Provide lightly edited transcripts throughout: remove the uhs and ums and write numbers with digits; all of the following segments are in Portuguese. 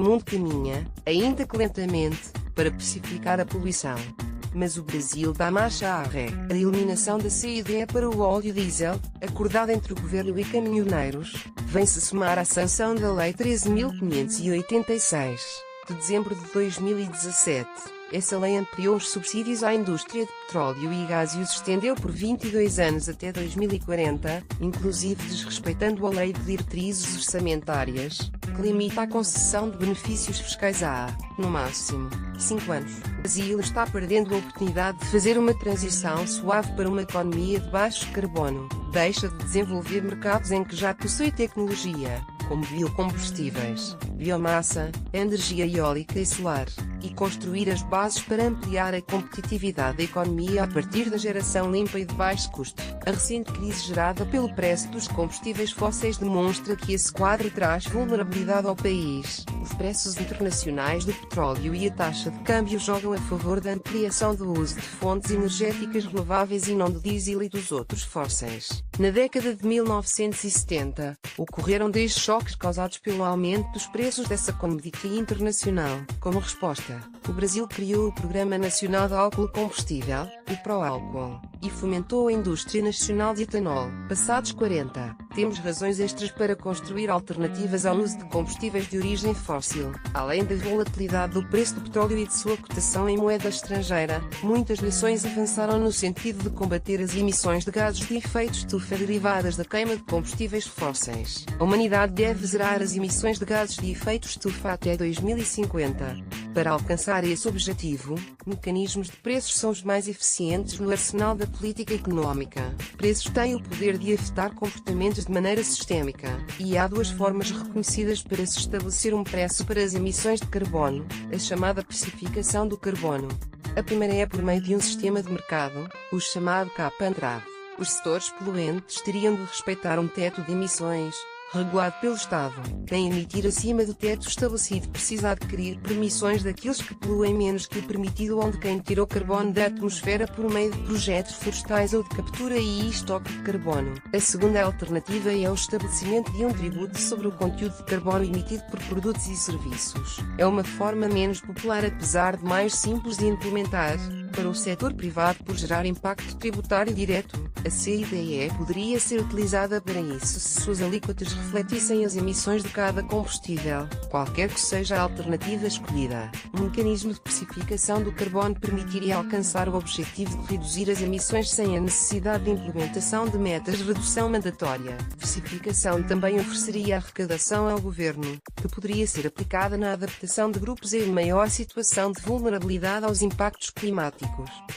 mundo caminha, ainda que lentamente, para pacificar a poluição. Mas o Brasil dá marcha à ré. A eliminação da CID para o óleo diesel, acordada entre o governo e caminhoneiros, vem-se somar à sanção da Lei 13.586, de dezembro de 2017. Essa lei ampliou os subsídios à indústria de petróleo e gás e os estendeu por 22 anos até 2040, inclusive desrespeitando a Lei de Diretrizes Orçamentárias, que limita a concessão de benefícios fiscais a, no máximo, 5 anos. O Brasil está perdendo a oportunidade de fazer uma transição suave para uma economia de baixo carbono. Deixa de desenvolver mercados em que já possui tecnologia, como biocombustíveis, biomassa, energia eólica e solar, e construir as bases para ampliar a competitividade da economia a partir da geração limpa e de baixo custo. A recente crise gerada pelo preço dos combustíveis fósseis demonstra que esse quadro traz vulnerabilidade ao país. Os preços internacionais do petróleo e a taxa de câmbio jogam a favor da ampliação do uso de fontes energéticas renováveis e não do diesel e dos outros fósseis. Na década de 1970, ocorreram 10 choques causados pelo aumento dos preços dessa commodity internacional. Como resposta, o Brasil criou o Programa Nacional de Álcool Combustível, o Proálcool, e fomentou a indústria nacional de etanol. Passados 40, temos razões extras para construir alternativas ao uso de combustíveis de origem fóssil. Além da volatilidade do preço do petróleo e de sua cotação em moeda estrangeira, muitas nações avançaram no sentido de combater as emissões de gases de efeito estufa derivadas da queima de combustíveis fósseis. A humanidade deve zerar as emissões de gases de efeito estufa até 2050. Para alcançar esse objetivo, mecanismos de preços são os mais eficientes no arsenal da política económica. Preços têm o poder de afetar comportamentos de maneira sistémica, e há duas formas reconhecidas para se estabelecer um preço para as emissões de carbono, a chamada precificação do carbono. A primeira é por meio de um sistema de mercado, o chamado cap-and-trade. Os setores poluentes teriam de respeitar um teto de emissões, regulado pelo Estado. Quem emitir acima do teto estabelecido precisa adquirir permissões daqueles que poluem menos que o permitido, onde quem tirou carbono da atmosfera por meio de projetos florestais ou de captura e estoque de carbono. A segunda alternativa é o estabelecimento de um tributo sobre o conteúdo de carbono emitido por produtos e serviços. É uma forma menos popular, apesar de mais simples de implementar, para o setor privado por gerar impacto tributário direto. A CIDE poderia ser utilizada para isso se suas alíquotas refletissem as emissões de cada combustível, qualquer que seja a alternativa escolhida. Um mecanismo de precificação do carbono permitiria alcançar o objetivo de reduzir as emissões sem a necessidade de implementação de metas de redução mandatória. A precificação também ofereceria arrecadação ao governo, que poderia ser aplicada na adaptação de grupos em maior situação de vulnerabilidade aos impactos climáticos.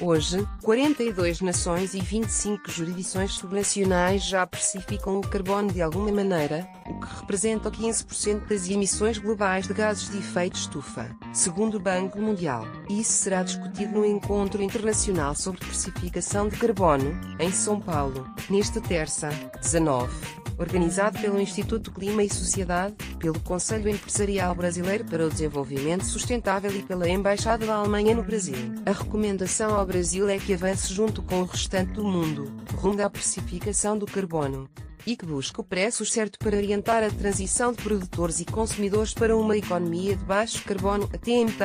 Hoje, 42 nações e 25 jurisdições subnacionais já precificam o carbono de alguma maneira, o que representa 15% das emissões globais de gases de efeito estufa, segundo o Banco Mundial. Isso será discutido no Encontro Internacional sobre Precificação de Carbono, em São Paulo, nesta terça, 19. Organizado pelo Instituto Clima e Sociedade, pelo Conselho Empresarial Brasileiro para o Desenvolvimento Sustentável e pela Embaixada da Alemanha no Brasil. A recomendação ao Brasil é que avance junto com o restante do mundo, rumo à precificação do carbono, e que busque o preço certo para orientar a transição de produtores e consumidores para uma economia de baixo carbono até a metade